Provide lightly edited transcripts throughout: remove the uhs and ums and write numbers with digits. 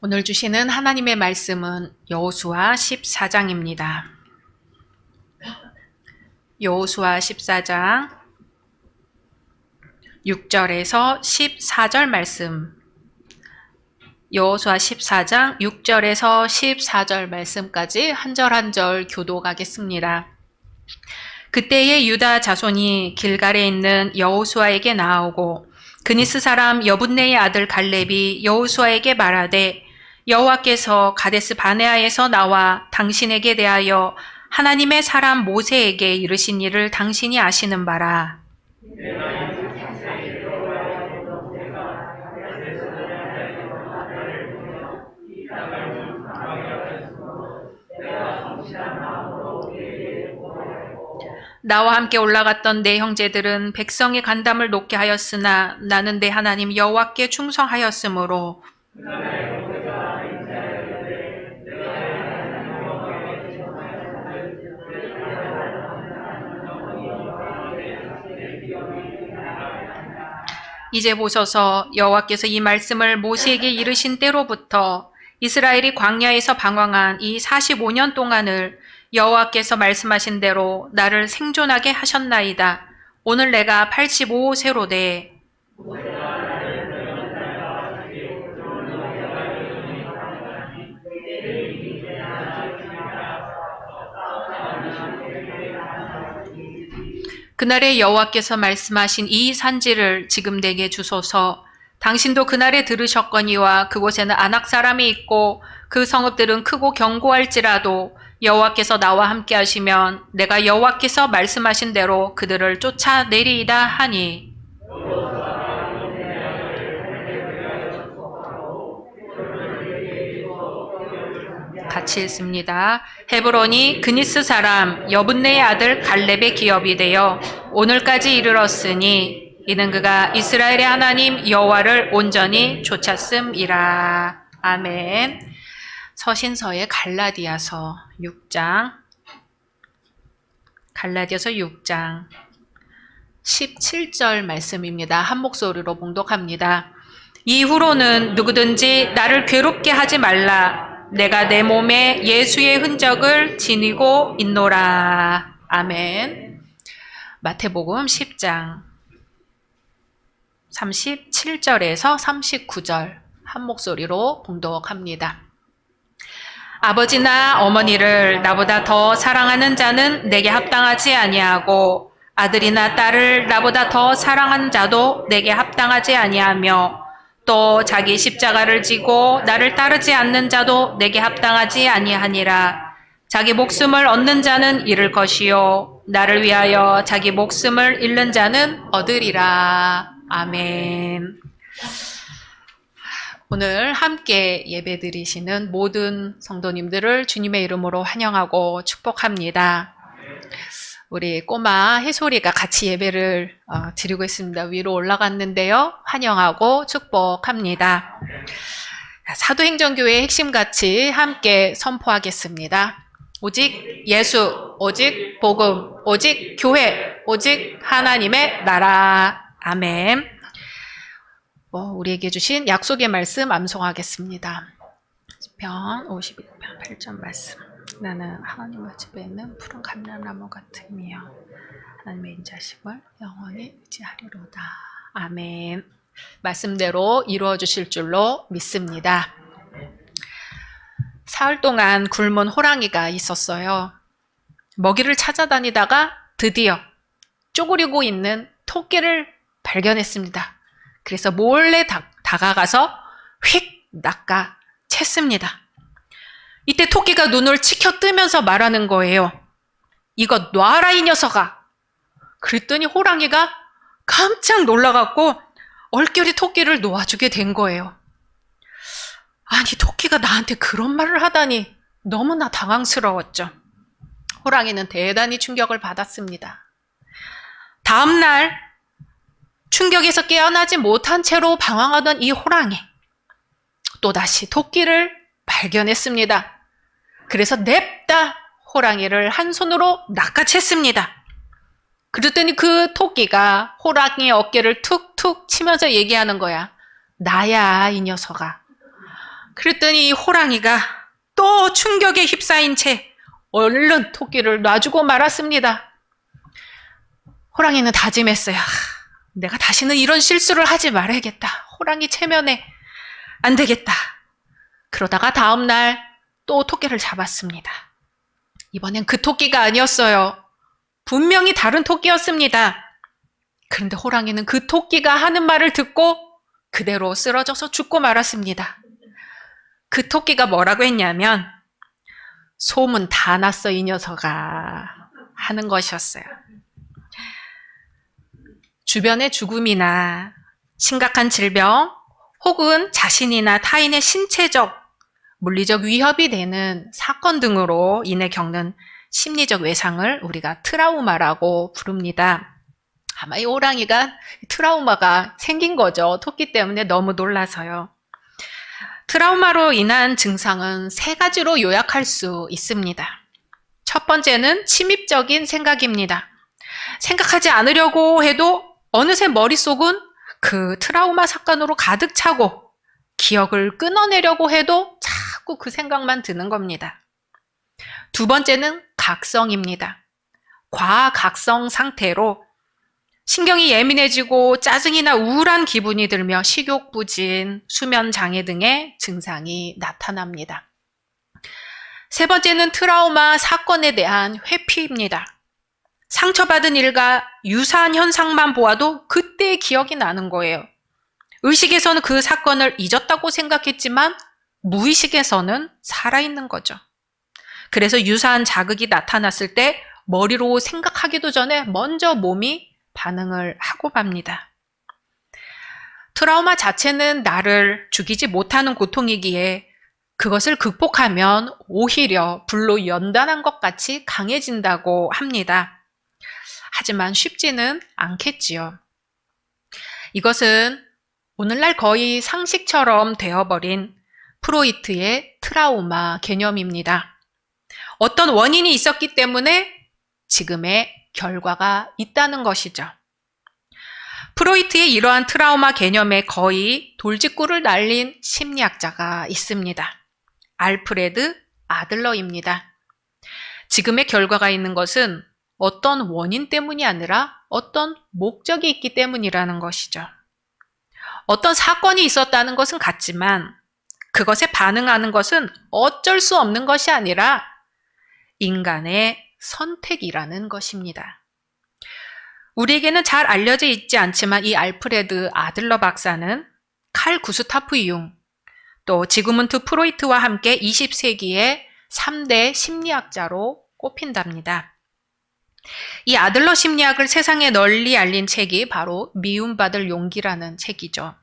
오늘 주시는 하나님의 말씀은 여호수아 14장입니다. 여호수아 14장 6절에서 14절 말씀. 여호수아 14장 6절에서 14절 말씀까지 한 절 한 절 교독하겠습니다. 그때의 유다 자손이 길갈에 있는 여호수아에게 나아오고 그니스 사람 여분네의 아들 갈렙이 여호수아에게 말하되 여호와께서 가데스 바네아에서 나와 당신에게 대하여 하나님의 사람 모세에게 이르신 일을 당신이 아시는 바라. 나와 함께 올라갔던 내 형제들은 백성의 간담을 높게 하였으나 나는 내 하나님 여호와께 충성하였으므로 이제 보소서, 여호와께서 이 말씀을 모세에게 이르신 때로부터 이스라엘이 광야에서 방황한 이 45년 동안을 여호와께서 말씀하신 대로 나를 생존하게 하셨나이다. 오늘 내가 85세로 돼 그날에 여호와께서 말씀하신 이 산지를 지금 내게 주소서. 당신도 그날에 들으셨거니와 그곳에는 아낙 사람이 있고 그 성읍들은 크고 견고할지라도 여호와께서 나와 함께 하시면 내가 여호와께서 말씀하신 대로 그들을 쫓아내리이다 하니. 같이 읽습니다. 헤브론이 그니스 사람 여분네의 아들 갈렙의 기업이 되어 오늘까지 이르렀으니 이는 그가 이스라엘의 하나님 여호와를 온전히 쫓았음이라. 아멘. 서신서의 갈라디아서 6장 17절 말씀입니다. 한 목소리로 봉독합니다. 이후로는 누구든지 나를 괴롭게 하지 말라. 내가 내 몸에 예수의 흔적을 지니고 있노라. 아멘. 마태복음 10장 37절에서 39절 한 목소리로 봉독합니다. 아버지나 어머니를 나보다 더 사랑하는 자는 내게 합당하지 아니하고 아들이나 딸을 나보다 더 사랑하는 자도 내게 합당하지 아니하며 또 자기 십자가를 지고 나를 따르지 않는 자도 내게 합당하지 아니하니라. 자기 목숨을 얻는 자는 잃을 것이요 나를 위하여 자기 목숨을 잃는 자는 얻으리라. 아멘. 오늘 함께 예배드리시는 모든 성도님들을 주님의 이름으로 환영하고 축복합니다. 우리 꼬마 해솔이가 같이 예배를 드리고 있습니다. 위로 올라갔는데요. 환영하고 축복합니다. 사도행전교회의 핵심가치 함께 선포하겠습니다. 오직 예수, 오직 복음, 오직 교회, 오직 하나님의 나라. 아멘. 우리에게 주신 약속의 말씀 암송하겠습니다. 시편 51편 8절 말씀. 나는 하나님의 집에 있는 푸른 감람나무 같으며 하나님의 인자심을 영원히 의지하리로다. 아멘. 말씀대로 이루어 주실 줄로 믿습니다. 사흘 동안 굶은 호랑이가 있었어요. 먹이를 찾아다니다가 드디어 쪼그리고 있는 토끼를 발견했습니다. 그래서 몰래 다가가서 휙 낚아챘습니다. 이때 토끼가 눈을 치켜 뜨면서 말하는 거예요. 이거 놔라 이 녀석아. 그랬더니 호랑이가 깜짝 놀라갖고 얼결에 토끼를 놓아주게 된 거예요. 아니 토끼가 나한테 그런 말을 하다니 너무나 당황스러웠죠. 호랑이는 대단히 충격을 받았습니다. 다음 날 충격에서 깨어나지 못한 채로 방황하던 이 호랑이 또다시 토끼를 발견했습니다. 그래서 냅다 호랑이를 한 손으로 낚아챘습니다. 그랬더니 그 토끼가 호랑이의 어깨를 툭툭 치면서 얘기하는 거야. 나야 이 녀석아. 그랬더니 이 호랑이가 또 충격에 휩싸인 채 얼른 토끼를 놔주고 말았습니다. 호랑이는 다짐했어요. 내가 다시는 이런 실수를 하지 말아야겠다. 호랑이 체면에 안 되겠다. 그러다가 다음 날 또 토끼를 잡았습니다. 이번엔 그 토끼가 아니었어요. 분명히 다른 토끼였습니다. 그런데 호랑이는 그 토끼가 하는 말을 듣고 그대로 쓰러져서 죽고 말았습니다. 그 토끼가 뭐라고 했냐면 소문 다 났어 이 녀석아 하는 것이었어요. 주변의 죽음이나 심각한 질병 혹은 자신이나 타인의 신체적, 물리적 위협이 되는 사건 등으로 인해 겪는 심리적 외상을 우리가 트라우마라고 부릅니다. 아마 이 호랑이가 트라우마가 생긴 거죠. 토끼 때문에 너무 놀라서요. 트라우마로 인한 증상은 3가지로 요약할 수 있습니다. 첫 번째는 침입적인 생각입니다. 생각하지 않으려고 해도 어느새 머릿속은 그 트라우마 사건으로 가득 차고 기억을 끊어내려고 해도 자꾸 그 생각만 드는 겁니다. 두 번째는 각성입니다. 과각성 상태로 신경이 예민해지고 짜증이나 우울한 기분이 들며 식욕 부진, 수면 장애 등의 증상이 나타납니다. 세 번째는 트라우마 사건에 대한 회피입니다. 상처받은 일과 유사한 현상만 보아도 그때의 기억이 나는 거예요. 의식에서는 그 사건을 잊었다고 생각했지만 무의식에서는 살아있는 거죠. 그래서 유사한 자극이 나타났을 때 머리로 생각하기도 전에 먼저 몸이 반응을 하고 맙니다. 트라우마 자체는 나를 죽이지 못하는 고통이기에 그것을 극복하면 오히려 불로 연단한 것 같이 강해진다고 합니다. 하지만 쉽지는 않겠지요. 이것은 오늘날 거의 상식처럼 되어버린 프로이트의 트라우마 개념입니다. 어떤 원인이 있었기 때문에 지금의 결과가 있다는 것이죠. 프로이트의 이러한 트라우마 개념에 거의 돌직구를 날린 심리학자가 있습니다. 알프레드 아들러입니다. 지금의 결과가 있는 것은 어떤 원인 때문이 아니라 어떤 목적이 있기 때문이라는 것이죠. 어떤 사건이 있었다는 것은 같지만 그것에 반응하는 것은 어쩔 수 없는 것이 아니라 인간의 선택이라는 것입니다. 우리에게는 잘 알려져 있지 않지만 이 알프레드 아들러 박사는 칼 구스타프 융, 또 지그문트 프로이트와 함께 20세기의 3대 심리학자로 꼽힌답니다. 이 아들러 심리학을 세상에 널리 알린 책이 바로 미움받을 용기라는 책이죠.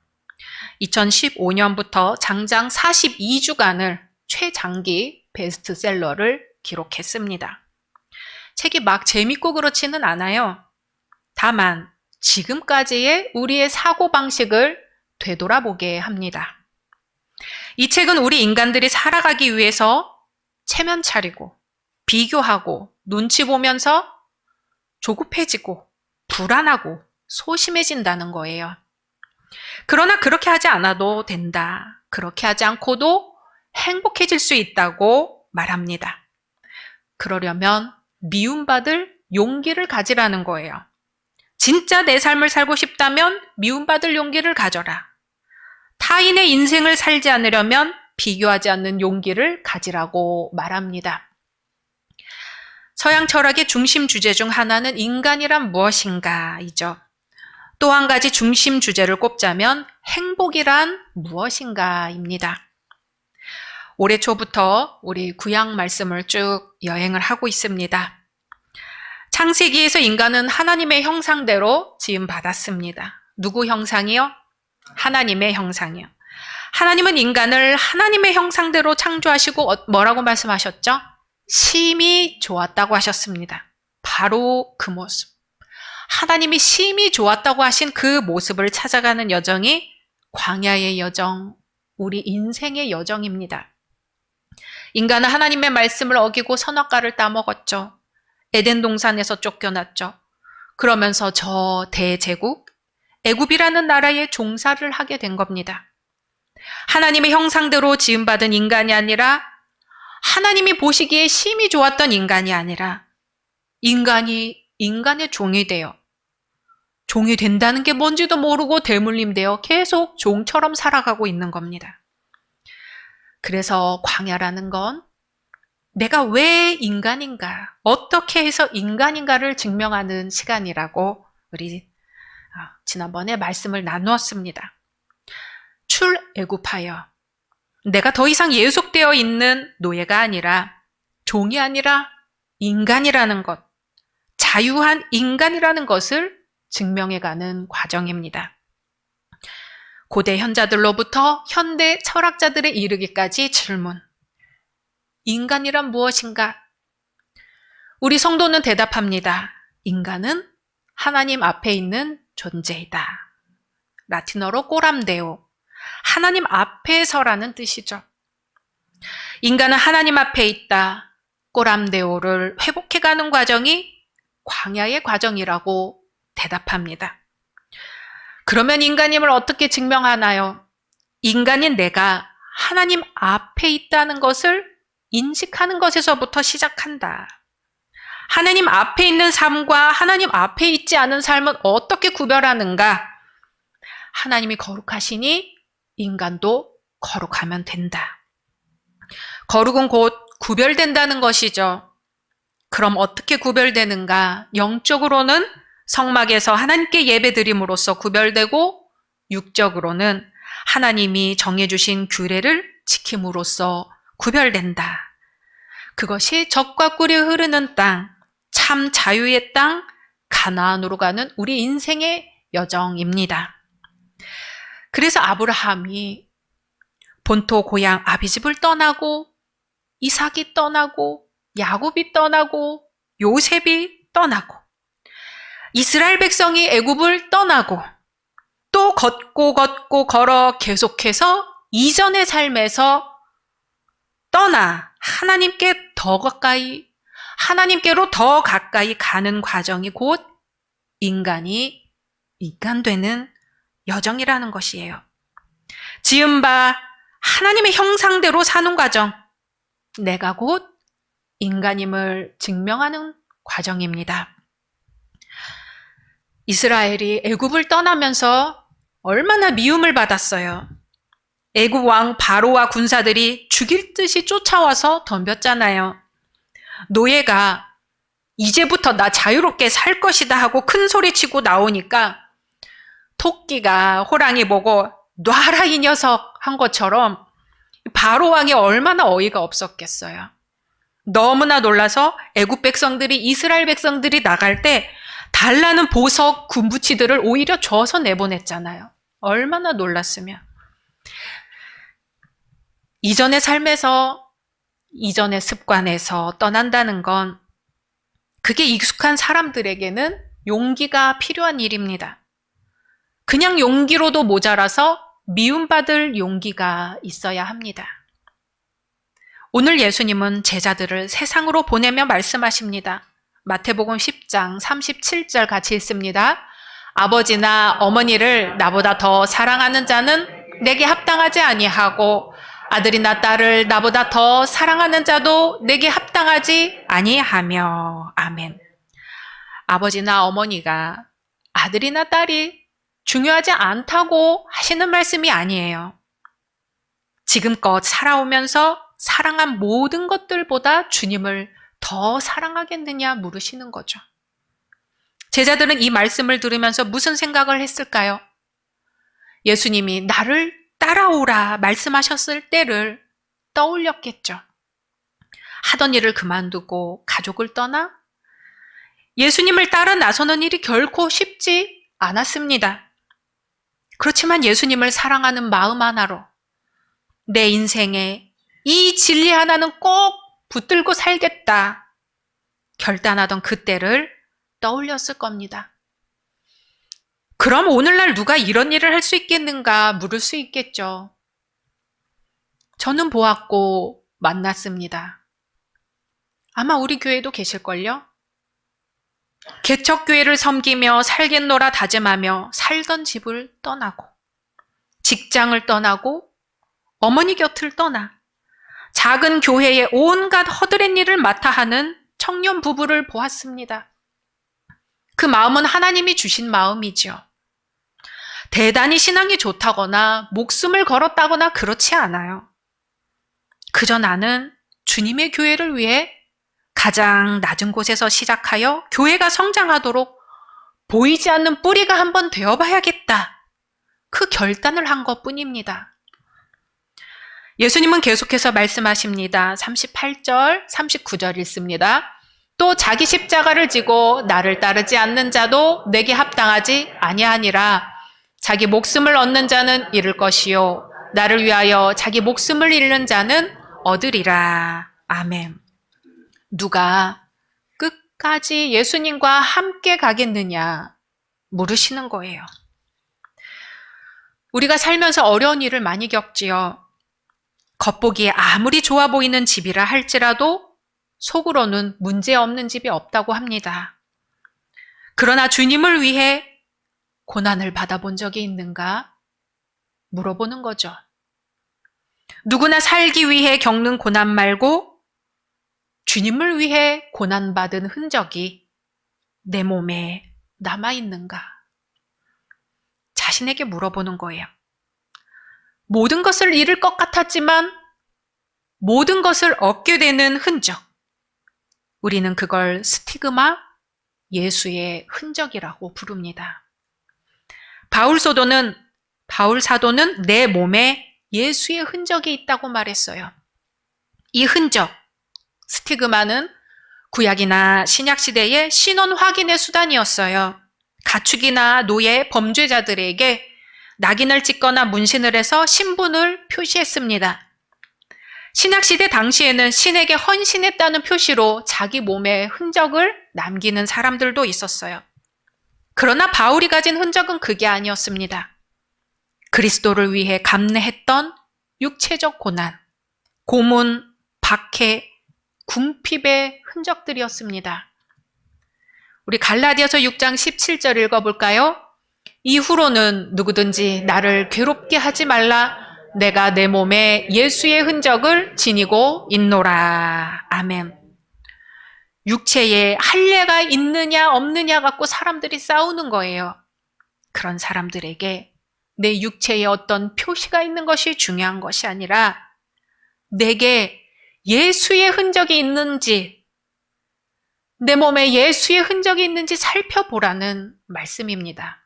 2015년부터 장장 42주간을 최장기 베스트셀러를 기록했습니다. 책이 막 재밌고 그렇지는 않아요. 다만 지금까지의 우리의 사고방식을 되돌아보게 합니다. 이 책은 우리 인간들이 살아가기 위해서 체면 차리고 비교하고 눈치 보면서 조급해지고 불안하고 소심해진다는 거예요. 그러나 그렇게 하지 않아도 된다. 그렇게 하지 않고도 행복해질 수 있다고 말합니다. 그러려면 미움받을 용기를 가지라는 거예요. 진짜 내 삶을 살고 싶다면 미움받을 용기를 가져라. 타인의 인생을 살지 않으려면 비교하지 않는 용기를 가지라고 말합니다. 서양 철학의 중심 주제 중 하나는 인간이란 무엇인가이죠. 또 한 가지 중심 주제를 꼽자면 행복이란 무엇인가입니다. 올해 초부터 우리 구약 말씀을 쭉 여행을 하고 있습니다. 창세기에서 인간은 하나님의 형상대로 지음받았습니다. 누구 형상이요? 하나님의 형상이요. 하나님은 인간을 하나님의 형상대로 창조하시고 뭐라고 말씀하셨죠? 심히 좋았다고 하셨습니다. 바로 그 모습. 하나님이 심히 좋았다고 하신 그 모습을 찾아가는 여정이 광야의 여정, 우리 인생의 여정입니다. 인간은 하나님의 말씀을 어기고 선악과를 따먹었죠. 에덴 동산에서 쫓겨났죠. 그러면서 저 대제국, 애굽이라는 나라에 종사를 하게 된 겁니다. 하나님의 형상대로 지음받은 인간이 아니라 하나님이 보시기에 심히 좋았던 인간이 아니라 인간이 인간의 종이 되어 종이 된다는 게 뭔지도 모르고 대물림되어 계속 종처럼 살아가고 있는 겁니다. 그래서 광야라는 건 내가 왜 인간인가, 어떻게 해서 인간인가를 증명하는 시간이라고 우리 지난번에 말씀을 나누었습니다. 출애굽하여 내가 더 이상 예속되어 있는 노예가 아니라 종이 아니라 인간이라는 것, 자유한 인간이라는 것을 증명해가는 과정입니다. 고대 현자들로부터 현대 철학자들에 이르기까지 질문. 인간이란 무엇인가? 우리 성도는 대답합니다. 인간은 하나님 앞에 있는 존재이다. 라틴어로 꼬람데오. 하나님 앞에서라는 뜻이죠. 인간은 하나님 앞에 있다. 꼬람데오를 회복해가는 과정이 광야의 과정이라고 대답합니다. 그러면 인간임을 어떻게 증명하나요? 인간인 내가 하나님 앞에 있다는 것을 인식하는 것에서부터 시작한다. 하나님 앞에 있는 삶과 하나님 앞에 있지 않은 삶은 어떻게 구별하는가? 하나님이 거룩하시니 인간도 거룩하면 된다. 거룩은 곧 구별된다는 것이죠. 그럼 어떻게 구별되는가? 영적으로는 성막에서 하나님께 예배드림으로써 구별되고 육적으로는 하나님이 정해주신 규례를 지킴으로써 구별된다. 그것이 젖과 꿀이 흐르는 땅, 참 자유의 땅, 가나안으로 가는 우리 인생의 여정입니다. 그래서 아브라함이 본토 고향 아비집을 떠나고 이삭이 떠나고 야곱이 떠나고 요셉이 떠나고 이스라엘 백성이 애굽을 떠나고 또 걷고 걸어 계속해서 이전의 삶에서 떠나 하나님께 더 가까이, 하나님께로 더 가까이 가는 과정이 곧 인간이 인간되는 여정이라는 것이에요. 지은 바 하나님의 형상대로 사는 과정, 내가 곧 인간임을 증명하는 과정입니다. 이스라엘이 애굽을 떠나면서 얼마나 미움을 받았어요. 애굽 왕 바로와 군사들이 죽일 듯이 쫓아와서 덤볐잖아요. 노예가 이제부터 나 자유롭게 살 것이다 하고 큰 소리치고 나오니까 토끼가 호랑이 보고 놔라 이 녀석 한 것처럼 바로 왕이 얼마나 어이가 없었겠어요. 너무나 놀라서 애굽 백성들이 이스라엘 백성들이 나갈 때 달라는 보석 군부치들을 오히려 줘서 내보냈잖아요. 얼마나 놀랐으면. 이전의 삶에서, 이전의 습관에서 떠난다는 건 그게 익숙한 사람들에게는 용기가 필요한 일입니다. 그냥 용기로도 모자라서 미움받을 용기가 있어야 합니다. 오늘 예수님은 제자들을 세상으로 보내며 말씀하십니다. 마태복음 10장 37절 같이 읽습니다. 아버지나 어머니를 나보다 더 사랑하는 자는 내게 합당하지 아니하고 아들이나 딸을 나보다 더 사랑하는 자도 내게 합당하지 아니하며. 아멘. 아버지나 어머니가 아들이나 딸이 중요하지 않다고 하시는 말씀이 아니에요. 지금껏 살아오면서 사랑한 모든 것들보다 주님을 더 사랑하겠느냐 물으시는 거죠. 제자들은 이 말씀을 들으면서 무슨 생각을 했을까요? 예수님이 나를 따라오라 말씀하셨을 때를 떠올렸겠죠. 하던 일을 그만두고 가족을 떠나 예수님을 따라 나서는 일이 결코 쉽지 않았습니다. 그렇지만 예수님을 사랑하는 마음 하나로 내 인생에 이 진리 하나는 꼭 붙들고 살겠다 결단하던 그때를 떠올렸을 겁니다. 그럼 오늘날 누가 이런 일을 할 수 있겠는가 물을 수 있겠죠. 저는 보았고 만났습니다. 아마 우리 교회도 계실걸요? 개척교회를 섬기며 살겠노라 다짐하며 살던 집을 떠나고 직장을 떠나고 어머니 곁을 떠나 작은 교회의 온갖 허드렛 일을 맡아 하는 청년 부부를 보았습니다. 그 마음은 하나님이 주신 마음이죠. 대단히 신앙이 좋다거나 목숨을 걸었다거나 그렇지 않아요. 그저 나는 주님의 교회를 위해 가장 낮은 곳에서 시작하여 교회가 성장하도록 보이지 않는 뿌리가 한번 되어봐야겠다. 그 결단을 한 것뿐입니다. 예수님은 계속해서 말씀하십니다. 38절, 39절 읽습니다. 또 자기 십자가를 지고 나를 따르지 않는 자도 내게 합당하지 아니하니라. 자기 목숨을 얻는 자는 잃을 것이요 나를 위하여 자기 목숨을 잃는 자는 얻으리라. 아멘. 누가 끝까지 예수님과 함께 가겠느냐 물으시는 거예요. 우리가 살면서 어려운 일을 많이 겪지요. 겉보기에 아무리 좋아 보이는 집이라 할지라도 속으로는 문제없는 집이 없다고 합니다. 그러나 주님을 위해 고난을 받아본 적이 있는가? 물어보는 거죠. 누구나 살기 위해 겪는 고난 말고 주님을 위해 고난받은 흔적이 내 몸에 남아있는가? 자신에게 물어보는 거예요. 모든 것을 잃을 것 같았지만 모든 것을 얻게 되는 흔적. 우리는 그걸 스티그마, 예수의 흔적이라고 부릅니다. 바울 사도는 내 몸에 예수의 흔적이 있다고 말했어요. 이 흔적, 스티그마는 구약이나 신약 시대의 신원 확인의 수단이었어요. 가축이나 노예, 범죄자들에게 낙인을 찍거나 문신을 해서 신분을 표시했습니다. 신약시대 당시에는 신에게 헌신했다는 표시로 자기 몸의 흔적을 남기는 사람들도 있었어요. 그러나 바울이 가진 흔적은 그게 아니었습니다. 그리스도를 위해 감내했던 육체적 고난, 고문, 박해, 궁핍의 흔적들이었습니다. 우리 갈라디아서 6장 17절 읽어볼까요? 이후로는 누구든지 나를 괴롭게 하지 말라. 내가 내 몸에 예수의 흔적을 지니고 있노라. 아멘. 육체에 할례가 있느냐 없느냐 갖고 사람들이 싸우는 거예요. 그런 사람들에게 내 육체에 어떤 표시가 있는 것이 중요한 것이 아니라 내게 예수의 흔적이 있는지, 내 몸에 예수의 흔적이 있는지 살펴보라는 말씀입니다.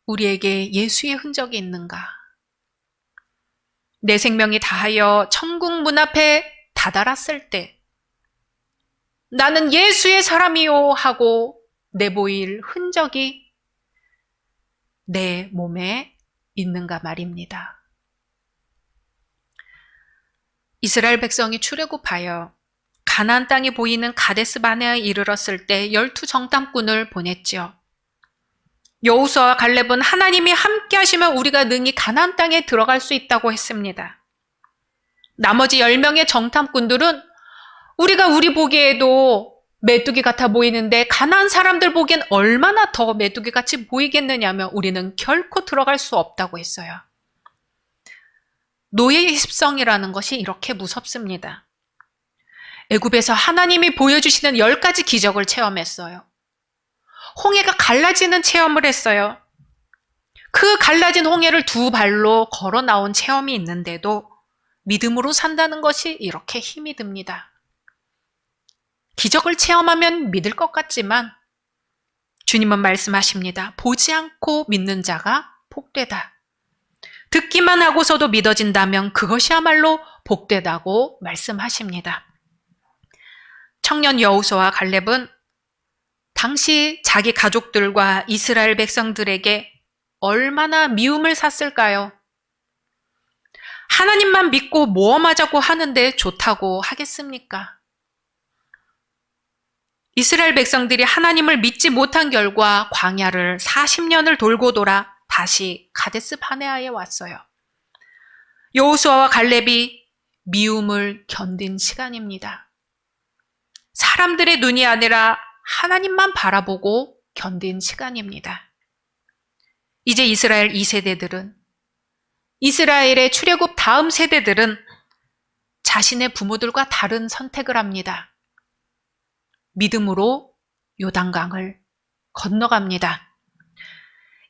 우리에게 예수의 흔적이 있는가? 내 생명이 다하여 천국 문 앞에 다다랐을 때 나는 예수의 사람이요 하고 내보일 흔적이 내 몸에 있는가 말입니다. 이스라엘 백성이 출애굽하여 가나안 땅이 보이는 가데스 바네아에 이르렀을 때 12 정탐꾼을 보냈지요. 여호수아와 갈렙은 하나님이 함께 하시면 우리가 능히 가나안 땅에 들어갈 수 있다고 했습니다. 나머지 10명의 정탐꾼들은 우리가 우리 보기에도 메뚜기 같아 보이는데 가나안 사람들 보기엔 얼마나 더 메뚜기 같이 보이겠느냐며 우리는 결코 들어갈 수 없다고 했어요. 노예의 습성이라는 것이 이렇게 무섭습니다. 애굽에서 하나님이 보여주시는 10가지 기적을 체험했어요. 홍해가 갈라지는 체험을 했어요. 그 갈라진 홍해를 2발로 걸어 나온 체험이 있는데도 믿음으로 산다는 것이 이렇게 힘이 듭니다. 기적을 체험하면 믿을 것 같지만 주님은 말씀하십니다. 보지 않고 믿는 자가 복되다. 듣기만 하고서도 믿어진다면 그것이야말로 복되다고 말씀하십니다. 청년 여호수아와 갈렙은 당시 자기 가족들과 이스라엘 백성들에게 얼마나 미움을 샀을까요? 하나님만 믿고 모험하자고 하는데 좋다고 하겠습니까? 이스라엘 백성들이 하나님을 믿지 못한 결과 광야를 40년을 돌고 돌아 다시 가데스 바네아에 왔어요. 여호수아와 갈렙이 미움을 견딘 시간입니다. 사람들의 눈이 아니라 하나님만 바라보고 견딘 시간입니다. 이제 이스라엘 2세대들은 이스라엘의 출애굽 다음 세대들은 자신의 부모들과 다른 선택을 합니다. 믿음으로 요단강을 건너갑니다.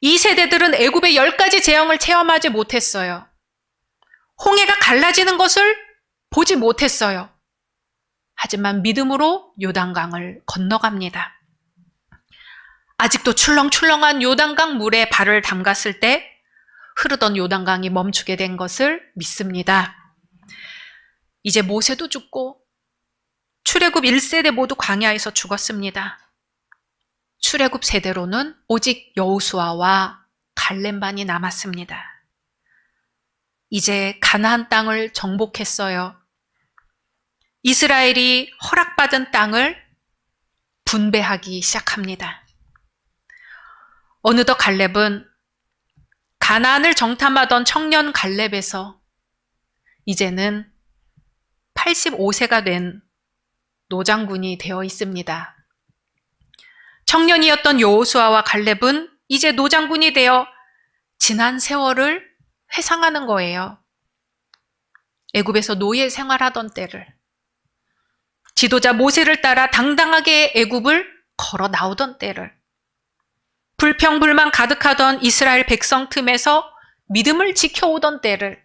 이 세대들은 애굽의 10가지 재앙을 체험하지 못했어요. 홍해가 갈라지는 것을 보지 못했어요. 하지만 믿음으로 요단강을 건너갑니다. 아직도 출렁출렁한 요단강 물에 발을 담갔을 때 흐르던 요단강이 멈추게 된 것을 믿습니다. 이제 모세도 죽고 출애굽 1세대 모두 광야에서 죽었습니다. 출애굽 세대로는 오직 여호수아와 갈렙만이 남았습니다. 이제 가나안 땅을 정복했어요. 이스라엘이 허락받은 땅을 분배하기 시작합니다. 어느덧 갈렙은 가나안을 정탐하던 청년 갈렙에서 이제는 85세가 된 노장군이 되어 있습니다. 청년이었던 여호수아와 갈렙은 이제 노장군이 되어 지난 세월을 회상하는 거예요. 애굽에서 노예 생활하던 때를, 지도자 모세를 따라 당당하게 애굽을 걸어 나오던 때를, 불평불만 가득하던 이스라엘 백성 틈에서 믿음을 지켜오던 때를,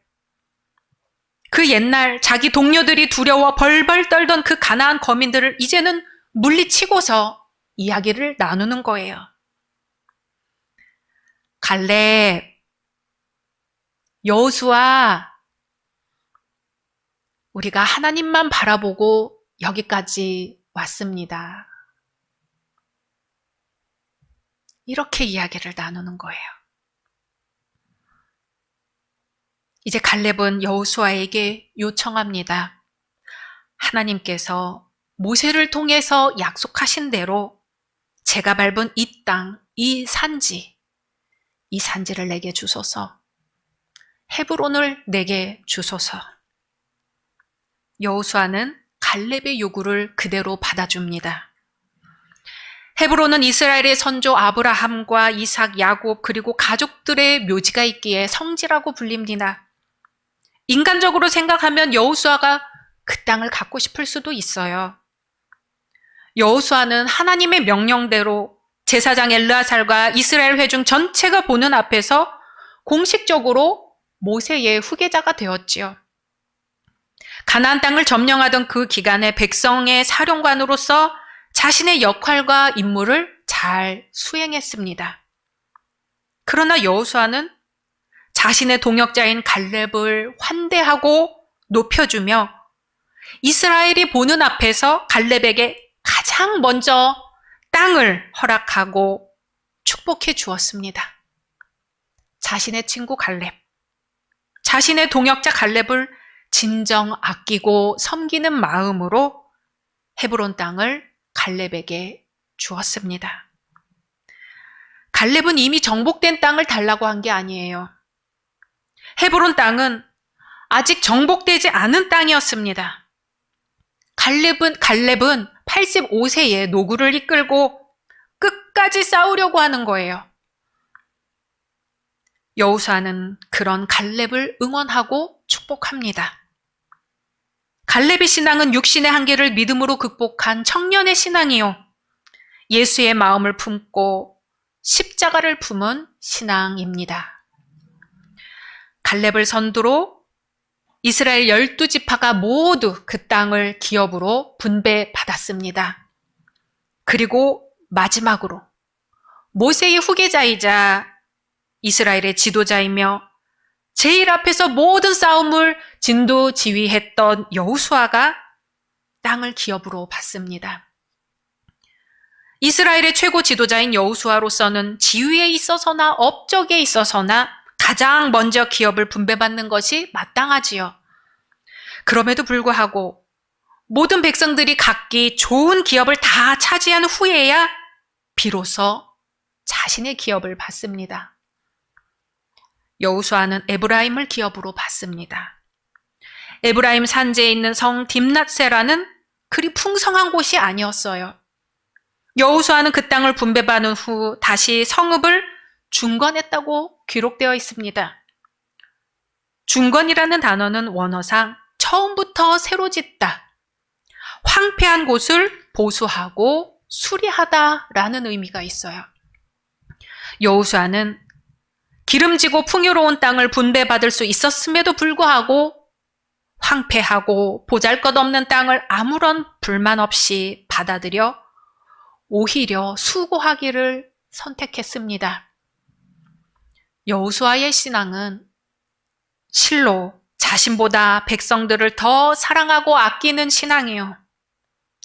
그 옛날 자기 동료들이 두려워 벌벌 떨던 그 가나안 거민들을 이제는 물리치고서 이야기를 나누는 거예요. 갈렙, 여호수아, 우리가 하나님만 바라보고 여기까지 왔습니다. 이렇게 이야기를 나누는 거예요. 이제 갈렙은 여호수아에게 요청합니다. 하나님께서 모세를 통해서 약속하신 대로 제가 밟은 이 땅, 이 산지를 내게 주소서. 헤브론을 내게 주소서. 여호수아는 갈렙의 요구를 그대로 받아줍니다. 헤브론은 이스라엘의 선조 아브라함과 이삭, 야곱 그리고 가족들의 묘지가 있기에 성지라고 불립니다. 인간적으로 생각하면 여호수아가 그 땅을 갖고 싶을 수도 있어요. 여호수아는 하나님의 명령대로 제사장 엘르아살과 이스라엘 회중 전체가 보는 앞에서 공식적으로 모세의 후계자가 되었지요. 가나안 땅을 점령하던 그 기간에 백성의 사령관으로서 자신의 역할과 임무를 잘 수행했습니다. 그러나 여호수아는 자신의 동역자인 갈렙을 환대하고 높여주며 이스라엘이 보는 앞에서 갈렙에게 가장 먼저 땅을 허락하고 축복해 주었습니다. 자신의 친구 갈렙, 자신의 동역자 갈렙을 진정 아끼고 섬기는 마음으로 헤브론 땅을 갈렙에게 주었습니다. 갈렙은 이미 정복된 땅을 달라고 한 게 아니에요. 헤브론 땅은 아직 정복되지 않은 땅이었습니다. 갈렙은 85세에 노구를 이끌고 끝까지 싸우려고 하는 거예요. 여호수아는 그런 갈렙을 응원하고 축복합니다. 갈렙의 신앙은 육신의 한계를 믿음으로 극복한 청년의 신앙이요. 예수의 마음을 품고 십자가를 품은 신앙입니다. 갈렙을 선두로 이스라엘 12지파가 모두 그 땅을 기업으로 분배받았습니다. 그리고 마지막으로 모세의 후계자이자 이스라엘의 지도자이며 제일 앞에서 모든 싸움을 진두지휘했던 여호수아가 땅을 기업으로 받습니다. 이스라엘의 최고 지도자인 여호수아로서는 지휘에 있어서나 업적에 있어서나 가장 먼저 기업을 분배받는 것이 마땅하지요. 그럼에도 불구하고 모든 백성들이 각기 좋은 기업을 다 차지한 후에야 비로소 자신의 기업을 받습니다. 여호수아는 에브라임을 기업으로 받습니다. 에브라임 산지에 있는 성 딥낫세라는 그리 풍성한 곳이 아니었어요. 여호수아는 그 땅을 분배받은 후 다시 성읍을 중건했다고 기록되어 있습니다. 중건이라는 단어는 원어상 처음부터 새로 짓다, 황폐한 곳을 보수하고 수리하다라는 의미가 있어요. 여호수아는 기름지고 풍요로운 땅을 분배받을 수 있었음에도 불구하고 황폐하고 보잘것없는 땅을 아무런 불만 없이 받아들여 오히려 수고하기를 선택했습니다. 여호수아의 신앙은 실로 자신보다 백성들을 더 사랑하고 아끼는 신앙이요,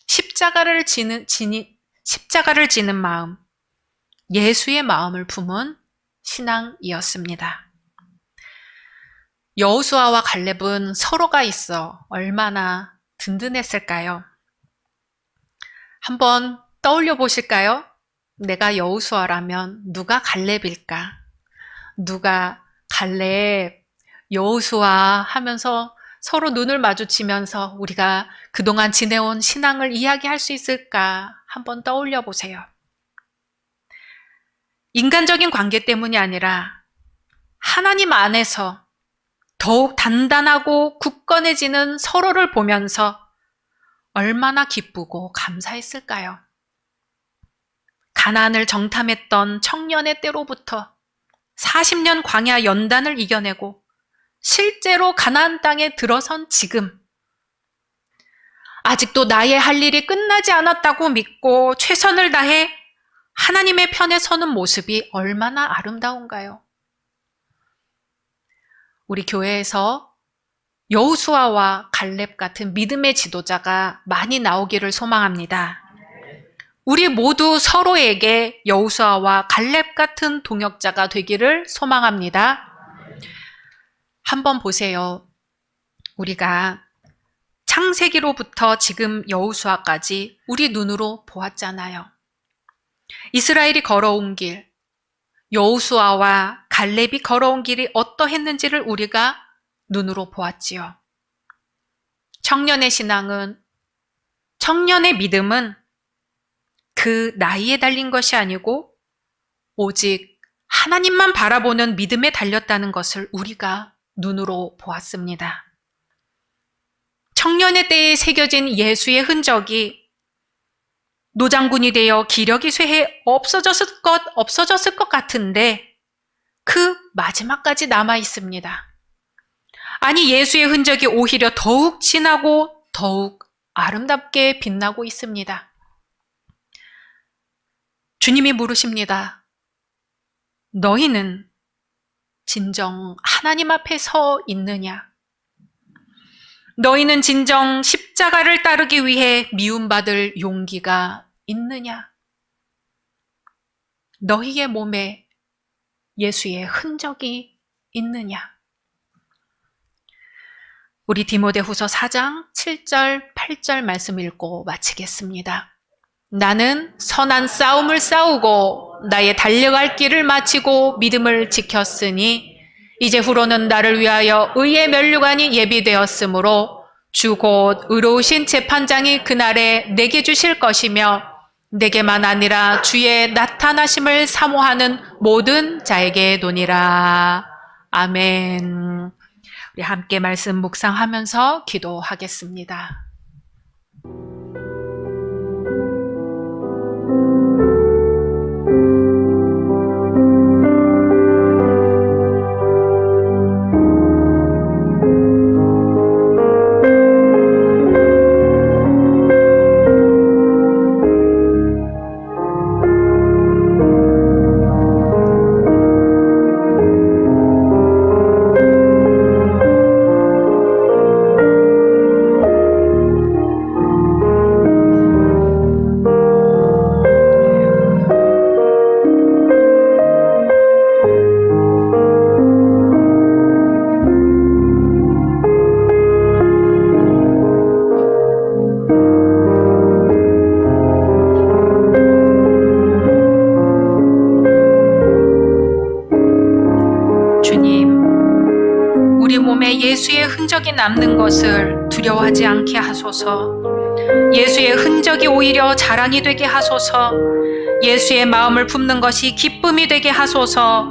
십자가를 지는 마음, 예수의 마음을 품은 신앙이었습니다. 여호수아와 갈렙은 서로가 있어 얼마나 든든했을까요? 한번 떠올려 보실까요? 내가 여호수아라면 누가 갈렙일까? 누가 갈렙, 여호수아 하면서 서로 눈을 마주치면서 우리가 그동안 지내온 신앙을 이야기할 수 있을까? 한번 떠올려 보세요. 인간적인 관계 때문이 아니라 하나님 안에서 더욱 단단하고 굳건해지는 서로를 보면서 얼마나 기쁘고 감사했을까요? 가나안을 정탐했던 청년의 때로부터 40년 광야 연단을 이겨내고 실제로 가나안 땅에 들어선 지금, 아직도 나의 할 일이 끝나지 않았다고 믿고 최선을 다해 하나님의 편에 서는 모습이 얼마나 아름다운가요? 우리 교회에서 여호수아와 갈렙 같은 믿음의 지도자가 많이 나오기를 소망합니다. 우리 모두 서로에게 여호수아와 갈렙 같은 동역자가 되기를 소망합니다. 한번 보세요. 우리가 창세기로부터 지금 여호수아까지 우리 눈으로 보았잖아요. 이스라엘이 걸어온 길, 여호수아와 갈렙이 걸어온 길이 어떠했는지를 우리가 눈으로 보았지요. 청년의 신앙은, 청년의 믿음은 그 나이에 달린 것이 아니고 오직 하나님만 바라보는 믿음에 달렸다는 것을 우리가 눈으로 보았습니다. 청년의 때에 새겨진 예수의 흔적이 노장군이 되어 기력이 쇠해 없어졌을 것 같은데 그 마지막까지 남아 있습니다. 아니, 예수의 흔적이 오히려 더욱 진하고 더욱 아름답게 빛나고 있습니다. 주님이 물으십니다. 너희는 진정 하나님 앞에 서 있느냐? 너희는 진정 십자가를 따르기 위해 미움받을 용기가 있느냐? 너희의 몸에 예수의 흔적이 있느냐? 우리 디모데후서 4장 7절, 8절 말씀 읽고 마치겠습니다. 나는 선한 싸움을 싸우고 나의 달려갈 길을 마치고 믿음을 지켰으니 이제후로는 나를 위하여 의의 면류관이 예비되었으므로 주 곧 의로우신 재판장이 그날에 내게 주실 것이며 내게만 아니라 주의 나타나심을 사모하는 모든 자에게 도니라. 아멘. 우리 함께 말씀 묵상하면서 기도하겠습니다. 예수의 흔적이 남는 것을 두려워하지 않게 하소서. 예수의 흔적이 오히려 자랑이 되게 하소서. 예수의 마음을 품는 것이 기쁨이 되게 하소서.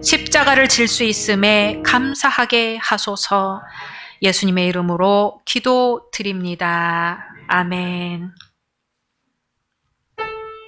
십자가를 질 수 있음에 감사하게 하소서. 예수님의 이름으로 기도드립니다. 아멘.